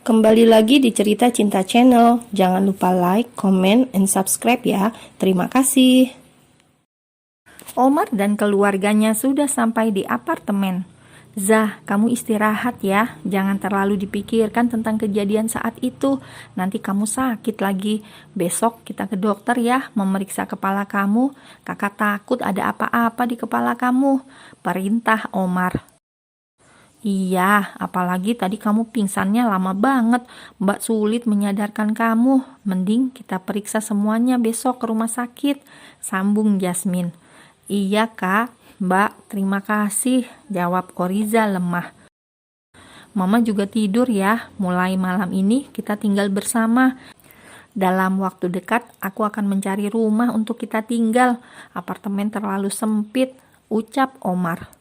Kembali lagi di Cerita Cinta Channel. Jangan lupa like, comment, and subscribe ya. Terima kasih. Omar dan keluarganya sudah sampai di apartemen. Zah, kamu istirahat ya. Jangan terlalu dipikirkan tentang kejadian saat itu. Nanti kamu sakit lagi. Besok kita ke dokter ya, memeriksa kepala kamu. Kakak takut ada apa-apa di kepala kamu. Perintah Omar. Iya, apalagi tadi kamu pingsannya lama banget. Mbak sulit menyadarkan kamu. Mending kita periksa semuanya besok ke rumah sakit. Sambung Jasmine. Iya kak, Mbak, terima kasih. Jawab Oriza lemah. Mama juga tidur ya. Mulai malam ini kita tinggal bersama. Dalam waktu dekat aku akan mencari rumah untuk kita tinggal. Apartemen terlalu sempit, ucap Omar.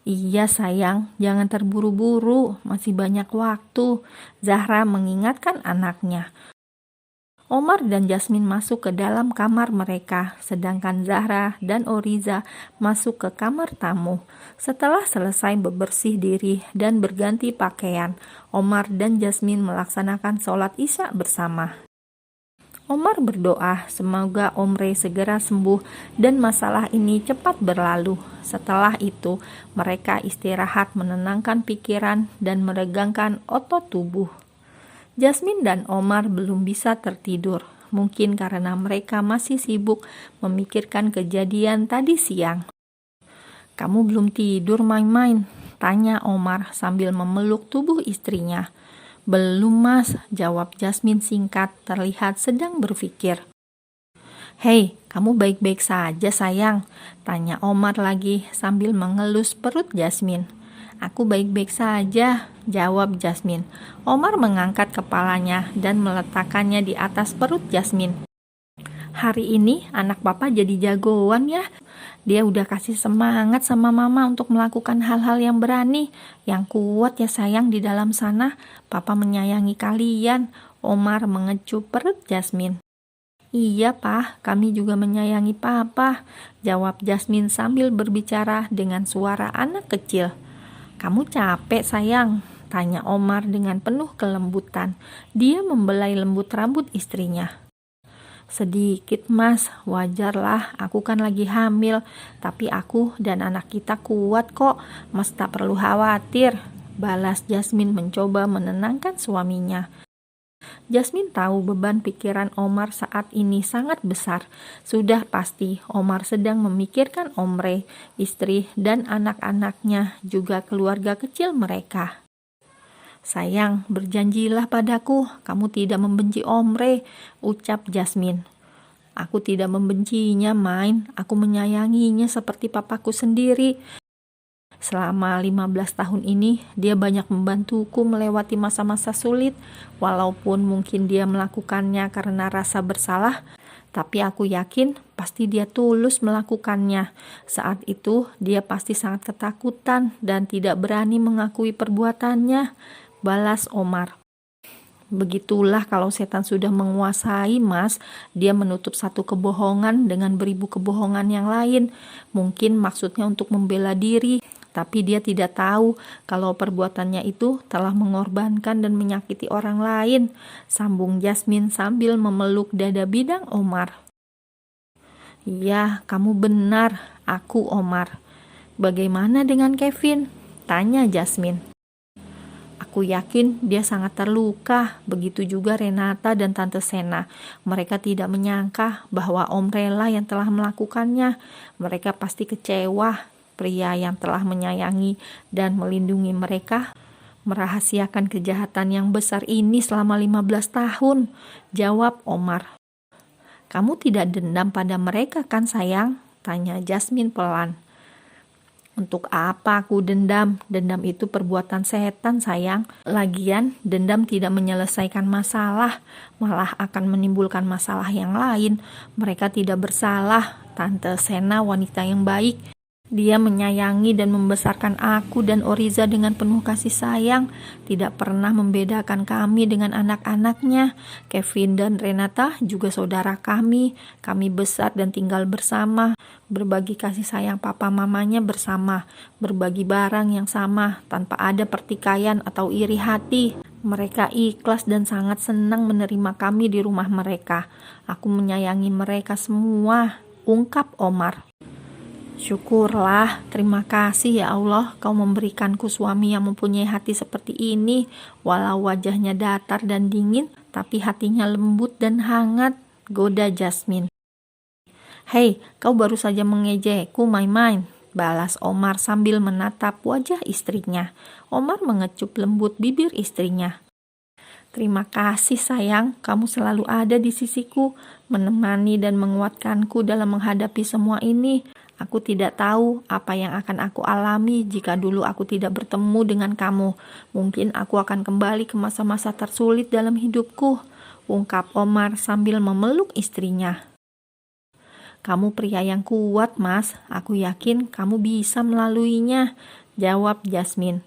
Iya sayang, jangan terburu-buru, masih banyak waktu. Zahra mengingatkan anaknya. Omar dan Jasmine masuk ke dalam kamar mereka, sedangkan Zahra dan Oriza masuk ke kamar tamu. Setelah selesai bebersih diri dan berganti pakaian, Omar dan Jasmine melaksanakan sholat Isya bersama. Omar berdoa semoga Omre segera sembuh dan masalah ini cepat berlalu. Setelah itu, mereka istirahat menenangkan pikiran dan meregangkan otot tubuh. Jasmine dan Omar belum bisa tertidur, mungkin karena mereka masih sibuk memikirkan kejadian tadi siang. Kamu belum tidur main-main? Tanya Omar sambil memeluk tubuh istrinya. Belum mas, jawab Jasmine singkat, terlihat sedang berpikir. Hei, kamu baik-baik saja sayang? Tanya Omar lagi sambil mengelus perut Jasmine. Aku baik-baik saja, jawab Jasmine. Omar mengangkat kepalanya dan meletakkannya di atas perut Jasmine. Hari ini anak papa jadi jagoan ya. Dia udah kasih semangat sama mama untuk melakukan hal-hal yang berani. Yang kuat ya sayang di dalam sana. Papa menyayangi kalian. Omar mengecup perut Jasmine. Iya Pak, kami juga menyayangi Papa, jawab Jasmine sambil berbicara dengan suara anak kecil. Kamu capek sayang? Tanya Omar dengan penuh kelembutan. Dia membelai lembut rambut istrinya. Sedikit mas, wajarlah, aku kan lagi hamil, tapi aku dan anak kita kuat kok, mas tak perlu khawatir, balas Jasmine mencoba menenangkan suaminya. Jasmine tahu beban pikiran Omar saat ini sangat besar. Sudah pasti Omar sedang memikirkan Omre, istri dan anak-anaknya, juga keluarga kecil mereka. Sayang, berjanjilah padaku, kamu tidak membenci Omre, ucap Jasmine. Aku tidak membencinya, Main. Aku menyayanginya seperti papaku sendiri. Selama 15 tahun ini, dia banyak membantuku melewati masa-masa sulit. Walaupun mungkin dia melakukannya karena rasa bersalah, tapi aku yakin pasti dia tulus melakukannya. Saat itu, dia pasti sangat ketakutan dan tidak berani mengakui perbuatannya, balas Omar. Begitulah kalau setan sudah menguasai mas, dia menutup satu kebohongan dengan beribu kebohongan yang lain. Mungkin maksudnya untuk membela diri, tapi dia tidak tahu kalau perbuatannya itu telah mengorbankan dan menyakiti orang lain, sambung Jasmine sambil memeluk dada bidang Omar. Ya, kamu benar, aku Omar. Bagaimana dengan Kevin? Tanya Jasmine. Aku yakin dia sangat terluka, begitu juga Renata dan Tante Sena. Mereka tidak menyangka bahwa Om Rela yang telah melakukannya. Mereka pasti kecewa. Pria yang telah menyayangi dan melindungi mereka merahasiakan kejahatan yang besar ini selama 15 tahun, jawab Omar. Kamu tidak dendam pada mereka kan sayang? Tanya Jasmine pelan. Untuk apa aku dendam? Dendam itu perbuatan setan sayang. Lagian dendam tidak menyelesaikan masalah, malah akan menimbulkan masalah yang lain. Mereka tidak bersalah. Tante Sena wanita yang baik. Dia menyayangi dan membesarkan aku dan Oriza dengan penuh kasih sayang. Tidak pernah membedakan kami dengan anak-anaknya. Kevin dan Renata juga saudara kami. Kami besar dan tinggal bersama. Berbagi kasih sayang papa mamanya bersama. Berbagi barang yang sama tanpa ada pertikaian atau iri hati. Mereka ikhlas dan sangat senang menerima kami di rumah mereka. Aku menyayangi mereka semua, ungkap Omar. Syukurlah, terima kasih ya Allah, kau memberikanku suami yang mempunyai hati seperti ini. Walau wajahnya datar dan dingin, tapi hatinya lembut dan hangat, goda Jasmine. Hei, kau baru saja mengejekku, Main-Main, balas Omar sambil menatap wajah istrinya. Omar mengecup lembut bibir istrinya. Terima kasih sayang, kamu selalu ada di sisiku, menemani dan menguatkanku dalam menghadapi semua ini. Aku tidak tahu apa yang akan aku alami jika dulu aku tidak bertemu dengan kamu. Mungkin aku akan kembali ke masa-masa tersulit dalam hidupku, ungkap Omar sambil memeluk istrinya. Kamu pria yang kuat, Mas. Aku yakin kamu bisa melaluinya, jawab Jasmine.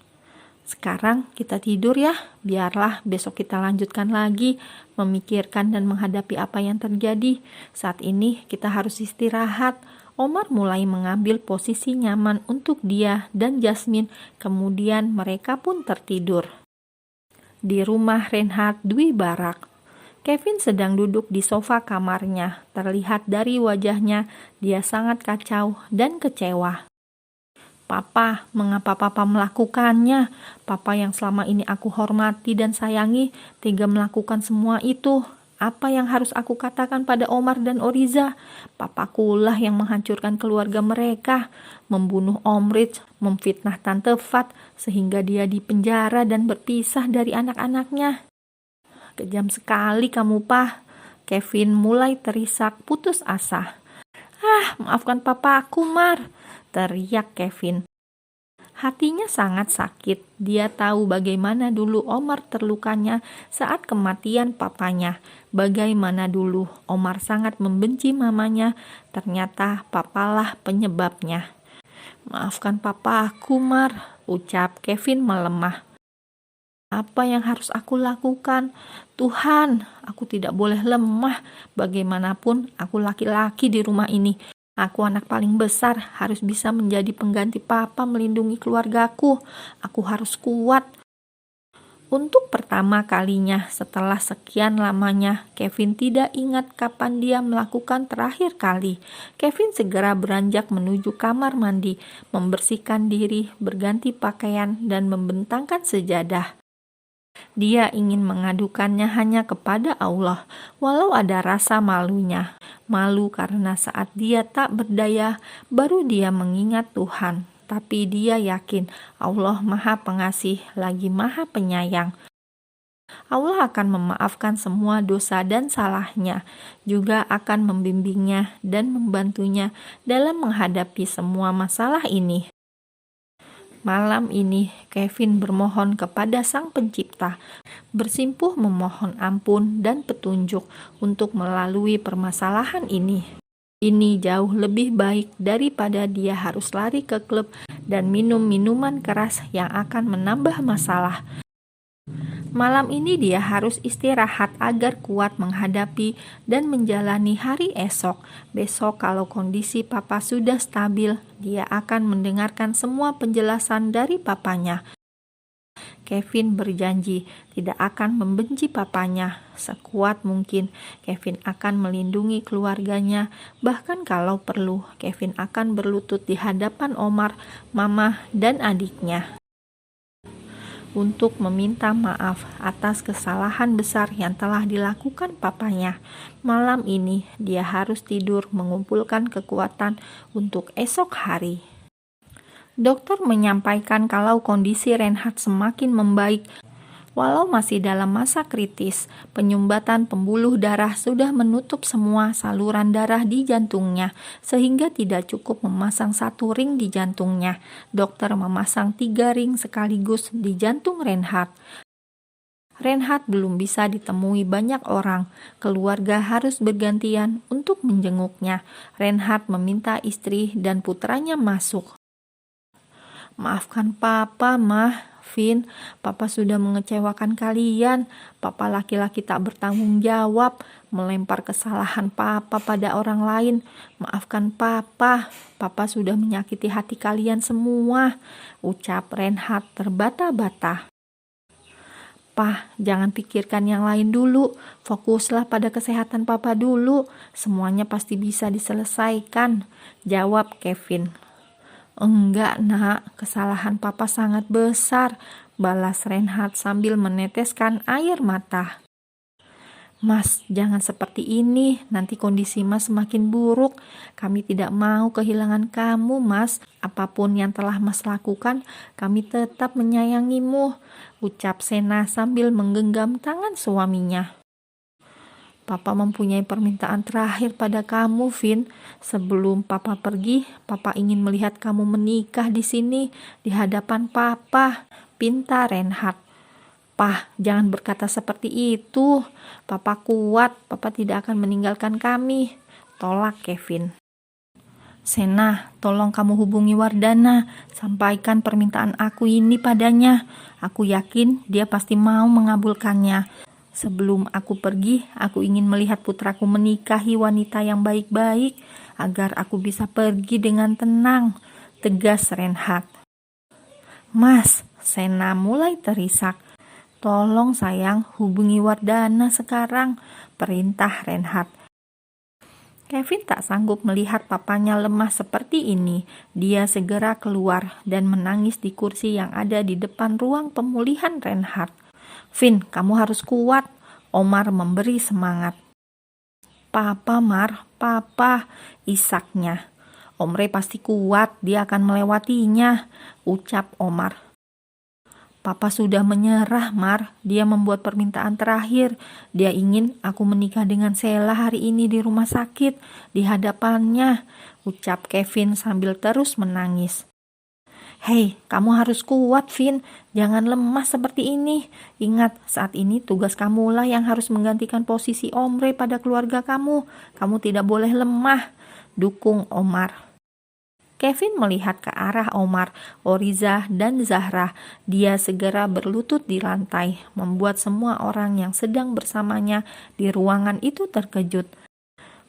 Sekarang kita tidur ya, biarlah besok kita lanjutkan lagi memikirkan dan menghadapi apa yang terjadi. Saat ini kita harus istirahat. Omar mulai mengambil posisi nyaman untuk dia dan Jasmine, kemudian mereka pun tertidur. Di rumah Reinhard Dwi Barak, Kevin sedang duduk di sofa kamarnya. Terlihat dari wajahnya, dia sangat kacau dan kecewa. Papa, mengapa Papa melakukannya? Papa yang selama ini aku hormati dan sayangi, tega melakukan semua itu. Apa yang harus aku katakan pada Omar dan Oriza? Papakulah yang menghancurkan keluarga mereka, membunuh Om Rich, memfitnah Tante Fat, sehingga dia dipenjara dan berpisah dari anak-anaknya. Kejam sekali kamu, Pak. Kevin mulai terisak putus asa. Maafkan papaku, Mar, teriak Kevin. Hatinya sangat sakit. Dia tahu bagaimana dulu Omar terlukanya saat kematian papanya. Bagaimana dulu Omar sangat membenci mamanya. Ternyata papalah penyebabnya. Maafkan papaku, Mar, ucap Kevin melemah. Apa yang harus aku lakukan? Tuhan, aku tidak boleh lemah. Bagaimanapun aku laki-laki di rumah ini. Aku anak paling besar, harus bisa menjadi pengganti papa melindungi keluargaku. Aku harus kuat. Untuk pertama kalinya setelah sekian lamanya, Kevin tidak ingat kapan dia melakukan terakhir kali. Kevin segera beranjak menuju kamar mandi, membersihkan diri, berganti pakaian, dan membentangkan sejadah. Dia ingin mengadukannya hanya kepada Allah, walau ada rasa malunya. Malu karena saat dia tak berdaya, baru dia mengingat Tuhan. Tapi dia yakin Allah Maha Pengasih lagi Maha Penyayang. Allah akan memaafkan semua dosa dan salahnya, juga akan membimbingnya dan membantunya dalam menghadapi semua masalah ini. Malam ini, Kevin bermohon kepada Sang Pencipta, bersimpuh memohon ampun dan petunjuk untuk melalui permasalahan ini. Ini jauh lebih baik daripada dia harus lari ke klub dan minum minuman keras yang akan menambah masalah. Malam ini dia harus istirahat agar kuat menghadapi dan menjalani hari esok. Besok kalau kondisi papa sudah stabil, dia akan mendengarkan semua penjelasan dari papanya. Kevin berjanji tidak akan membenci papanya. Sekuat mungkin, Kevin akan melindungi keluarganya. Bahkan kalau perlu, Kevin akan berlutut di hadapan Omar, Mama, dan adiknya untuk meminta maaf atas kesalahan besar yang telah dilakukan papanya. Malam ini dia harus tidur mengumpulkan kekuatan untuk esok hari. Dokter menyampaikan kalau kondisi Reinhard semakin membaik. Walau masih dalam masa kritis, penyumbatan pembuluh darah sudah menutup semua saluran darah di jantungnya, sehingga tidak cukup memasang 1 ring di jantungnya. Dokter memasang 3 ring sekaligus di jantung Reinhard. Reinhard belum bisa ditemui banyak orang. Keluarga harus bergantian untuk menjenguknya. Reinhard meminta istri dan putranya masuk. Maafkan papa, Mah. Vin, papa sudah mengecewakan kalian. Papa laki-laki tak bertanggung jawab, melempar kesalahan papa pada orang lain. Maafkan papa, papa sudah menyakiti hati kalian semua, ucap Reinhard terbata-bata. Pah, jangan pikirkan yang lain dulu. Fokuslah pada kesehatan papa dulu. Semuanya pasti bisa diselesaikan, jawab Kevin. Enggak, nak. Kesalahan papa sangat besar, balas Reinhard sambil meneteskan air mata. Mas, jangan seperti ini. Nanti kondisi Mas semakin buruk. Kami tidak mau kehilangan kamu, Mas. Apapun yang telah Mas lakukan, kami tetap menyayangimu, ucap Sena sambil menggenggam tangan suaminya. Papa mempunyai permintaan terakhir pada kamu, Vin. Sebelum Papa pergi, Papa ingin melihat kamu menikah di sini, di hadapan Papa, pinta Reinhard. Pah, jangan berkata seperti itu. Papa kuat, Papa tidak akan meninggalkan kami, tolak Kevin. Sena, tolong kamu hubungi Wardana, sampaikan permintaan aku ini padanya. Aku yakin dia pasti mau mengabulkannya. Sebelum aku pergi, aku ingin melihat putraku menikahi wanita yang baik-baik, agar aku bisa pergi dengan tenang, tegas Reinhard. Mas, Sena mulai terisak. Tolong sayang, hubungi Wardana sekarang, perintah Reinhard. Kevin tak sanggup melihat papanya lemah seperti ini. Dia segera keluar dan menangis di kursi yang ada di depan ruang pemulihan Reinhard. Vin, kamu harus kuat, Omar memberi semangat. Papa, Mar, papa, isaknya. Omre pasti kuat, dia akan melewatinya, ucap Omar. Papa sudah menyerah, Mar. Dia membuat permintaan terakhir. Dia ingin aku menikah dengan Sheila hari ini di rumah sakit, di hadapannya, ucap Kevin sambil terus menangis. Hei, kamu harus kuat, Vin. Jangan lemah seperti ini. Ingat, saat ini tugas kamulah yang harus menggantikan posisi Omre pada keluarga kamu. Kamu tidak boleh lemah, dukung Omar. Kevin melihat ke arah Omar, Oriza, dan Zahra. Dia segera berlutut di lantai, membuat semua orang yang sedang bersamanya di ruangan itu terkejut.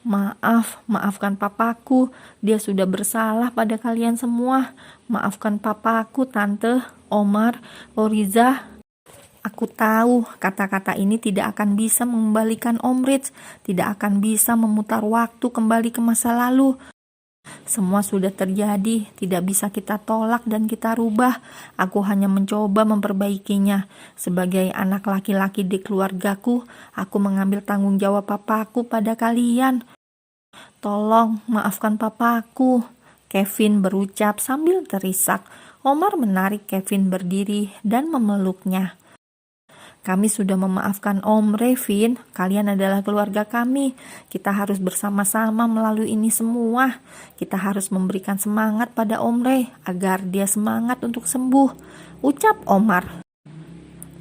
Maafkan papaku. Dia sudah bersalah pada kalian semua. Maafkan papaku, Tante, Omar, Oriza. Aku tahu kata-kata ini tidak akan bisa mengembalikan Om Rich, tidak akan bisa memutar waktu kembali ke masa lalu. Semua sudah terjadi, tidak bisa kita tolak dan kita rubah. Aku hanya mencoba memperbaikinya. Sebagai anak laki-laki di keluargaku, aku mengambil tanggung jawab papaku pada kalian. Tolong maafkan papaku, Kevin berucap sambil terisak. Omar menarik Kevin berdiri dan memeluknya. Kami sudah memaafkan Om Revin, kalian adalah keluarga kami. Kita harus bersama-sama melalui ini semua. Kita harus memberikan semangat pada Om Re, agar dia semangat untuk sembuh, ucap Omar.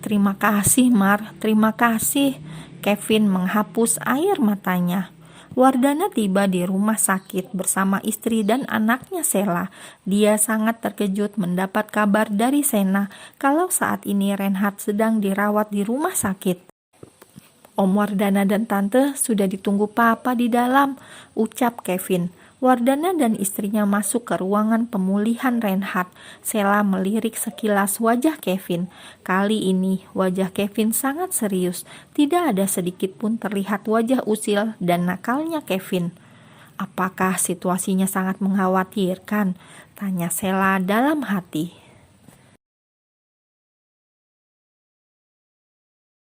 Terima kasih, Mar, terima kasih. Kevin menghapus air matanya. Wardana tiba di rumah sakit bersama istri dan anaknya Sheila. Dia sangat terkejut mendapat kabar dari Sena kalau saat ini Reinhard sedang dirawat di rumah sakit. Om Wardana dan Tante sudah ditunggu Papa di dalam, ucap Kevin. Wardana dan istrinya masuk ke ruangan pemulihan Reinhard. Sheila melirik sekilas wajah Kevin. Kali ini wajah Kevin sangat serius. Tidak ada sedikit pun terlihat wajah usil dan nakalnya Kevin. Apakah situasinya sangat mengkhawatirkan? Tanya Sheila dalam hati.